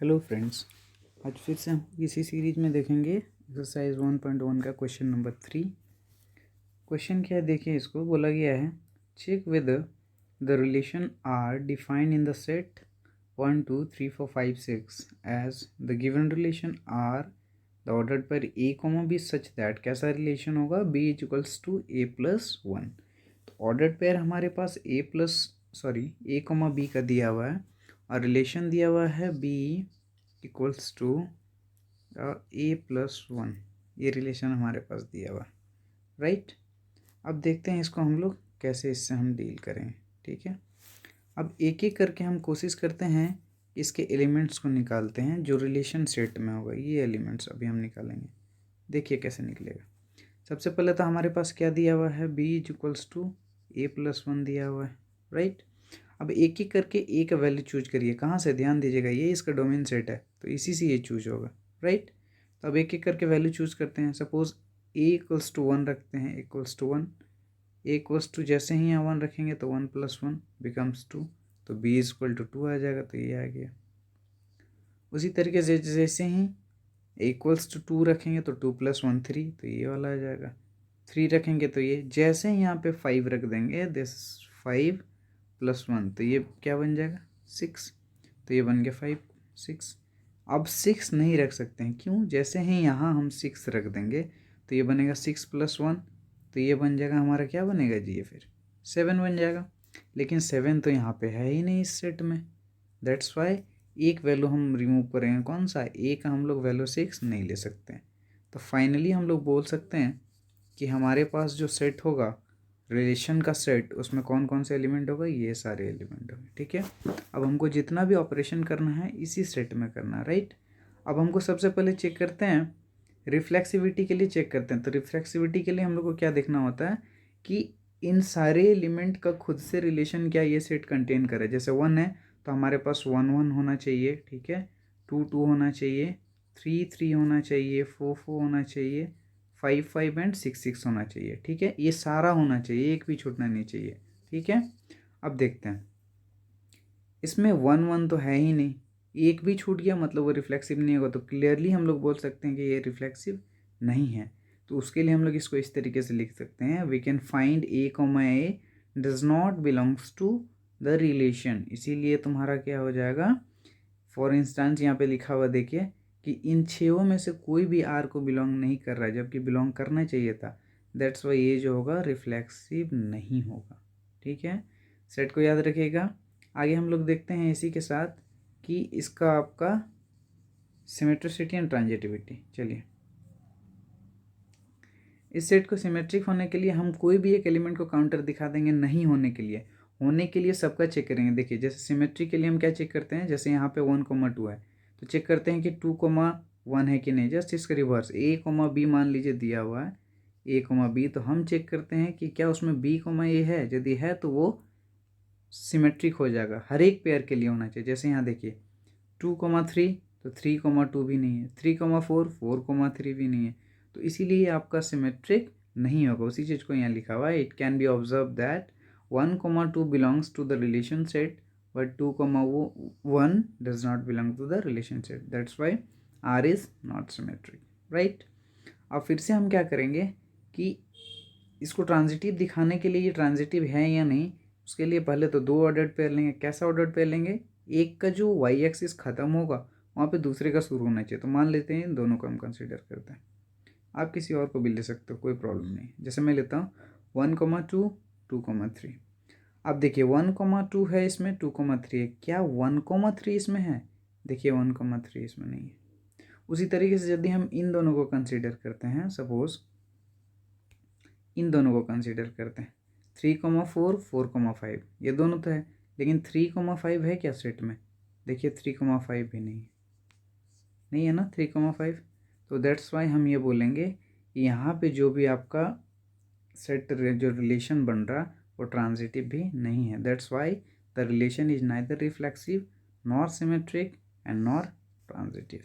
Hello friends, आज फिर से हम इसी सीरीज में देखेंगे एक्सरसाइज 1.1 का क्वेश्चन नंबर 3। क्वेश्चन क्या है देखिए, इसको बोला गया है check whether the relation are defined in the set 1 2 3 4 5 6 as the given relation are the ordered pair A comma B such that. कैसा रिलेशन होगा? B is equals to A plus one. तो ऑर्डर्ड पेयर हमारे पास ए comma B का दिया हुआ है और रिलेशन दिया हुआ है B equals to A plus one. ये रिलेशन हमारे पास दिया हुआ, राइट। अब देखते हैं इसको हम लोग कैसे इससे हम डील करें, ठीक है। अब एक एक करके हम कोशिश करते हैं इसके एलिमेंट्स को निकालते हैं जो रिलेशन सेट में होगा। ये एलिमेंट्स अभी हम निकालेंगे, देखिए कैसे निकलेगा। सबसे पहले तो हमारे पास क्या दिया हुआ है? B is equals to A plus one दिया हुआ है, राइट। अब एक एक करके ए का वैल्यू चूज करिए। कहाँ से? ध्यान दीजिएगा, ये इसका डोमेन सेट है तो इसी से ये चूज होगा, राइट। तो अब एक एक करके वैल्यू चूज करते हैं। Suppose a equals to one रखते हैं, equals to one. A equals to जैसे ही यहाँ वन रखेंगे तो one plus one becomes two, तो b is equal to two आ जाएगा, तो ये आ गया। उसी तरीके से जैसे ही इक्वल्स टू टू रखेंगे तो टू प्लस वन थ्री, तो ये वाला आ जाएगा। थ्री रखेंगे तो ये, जैसे ही यहाँ पे फाइव रख देंगे, दिस फाइव प्लस वन, तो ये क्या बन जाएगा? सिक्स, तो ये बन गया फाइव सिक्स। अब सिक्स नहीं रख सकते हैं, क्यों? जैसे ही यहाँ हम सिक्स रख देंगे तो ये बनेगा सिक्स प्लस वन, तो ये बन जाएगा हमारा, क्या बनेगा जी? ये फिर सेवन बन जाएगा। लेकिन सेवन तो यहाँ पे है ही नहीं इस सेट में, दैट्स वाई एक वैल्यू हम रिमूव करेंगे। कौन सा? ए का हम लोग वैल्यू सिक्स नहीं ले सकते हैं। तो फाइनली हम लोग बोल सकते हैं कि हमारे पास जो सेट होगा, रिलेशन का सेट, उसमें कौन कौन से एलिमेंट होगा? ये सारे एलिमेंट होंगे, ठीक है। अब हमको जितना भी ऑपरेशन करना है इसी सेट में करना है, राइट। अब हमको सबसे पहले चेक करते हैं, रिफ्लेक्सिविटी के लिए चेक करते हैं। तो रिफ्लेक्सिविटी के लिए हम लोग को क्या देखना होता है कि इन सारे एलिमेंट का खुद से रिलेशन क्या ये सेट कंटेन करे। जैसे वन है तो हमारे पास वन वन होना चाहिए, ठीक है। टू टू होना चाहिए, थ्री थ्री होना चाहिए, फोर फोर होना चाहिए, five five and six six होना चाहिए, ठीक है। ये सारा होना चाहिए, एक भी छूटना नहीं चाहिए, ठीक है। अब देखते हैं, इसमें वन वन तो है ही नहीं, एक भी छूट गया मतलब वो रिफ्लेक्सिव नहीं होगा। तो क्लियरली हम लोग बोल सकते हैं कि ये रिफ्लेक्सिव नहीं है। तो उसके लिए हम लोग इसको इस तरीके से लिख सकते हैं, we can find A comma A does not belongs to the relation. इसीलिए तुम्हारा क्या हो जाएगा? फॉर इंस्टेंस यहाँ पे लिखा हुआ देखिए कि इन छयों में से कोई भी आर को बिलोंग नहीं कर रहा है, जबकि बिलोंग करना चाहिए था। दैट्स वाई ये जो होगा रिफ्लेक्सिव नहीं होगा, ठीक है। सेट को याद रखिएगा। आगे हम लोग देखते हैं इसी के साथ कि इसका आपका सिमेट्रिसिटी एंड ट्रांजिटिविटी। चलिए, इस सेट को सिमेट्रिक होने के लिए हम कोई भी एक एलिमेंट को काउंटर दिखा देंगे, नहीं होने के लिए। होने के लिए सबका चेक करेंगे। देखिए, जैसे सिमेट्री के लिए हम क्या चेक करते हैं? जैसे यहाँ पे 1,2 है तो चेक करते हैं कि 2,1 है कि नहीं। जस्ट इसका रिवर्स, A,B मान लीजिए दिया हुआ है, A,B, तो हम चेक करते हैं कि क्या उसमें B,A है। यदि है तो वो सिमेट्रिक हो जाएगा, हर एक पेयर के लिए होना चाहिए। जैसे यहाँ देखिए 2,3 तो 3,2 भी नहीं है, 3,4 4,3 भी नहीं है, तो इसीलिए आपका सिमेट्रिक नहीं होगा। उसी चीज़ को यहाँ लिखा हुआ है, it can be observe that 1,2 belongs to the relation set but 2,1 does not belong to the relation set, that's why R is not symmetric, right. अब फिर से हम क्या करेंगे कि इसको ट्रांजिटिव दिखाने के लिए ये ट्रांजिटिव है या नहीं, उसके लिए पहले तो दो ऑर्डर्ड पेयर लेंगे। कैसा ऑर्डर्ड पेयर लेंगे? एक का जो वाई एक्सिस खत्म होगा वहाँ पे दूसरे का शुरू होना चाहिए। तो मान लेते हैं इन दोनों को हम कंसिडर करते हैं। आप किसी और को भी ले सकते हो, कोई प्रॉब्लम नहीं। जैसे मैं लेता हूँ 1,2 2,3। अब देखिए 1,2 है इसमें, 2,3 है। क्या 1,3 इसमें है? देखिए 1,3 इसमें नहीं है। उसी तरीके से यदि हम इन दोनों को कंसिडर करते हैं, सपोज इन दोनों को कंसिडर करते हैं 3,4 4,5, ये दोनों तो है, लेकिन 3,5 है क्या सेट में? देखिए 3,5 भी नहीं है, नहीं है ना 3,5। तो दैट्स वाई हम ये बोलेंगे कि यहाँ पे जो भी आपका सेट जो रिलेशन बन रहा वो ट्रांजिटिव भी नहीं है। That's why the relation is neither reflexive nor symmetric and nor transitive.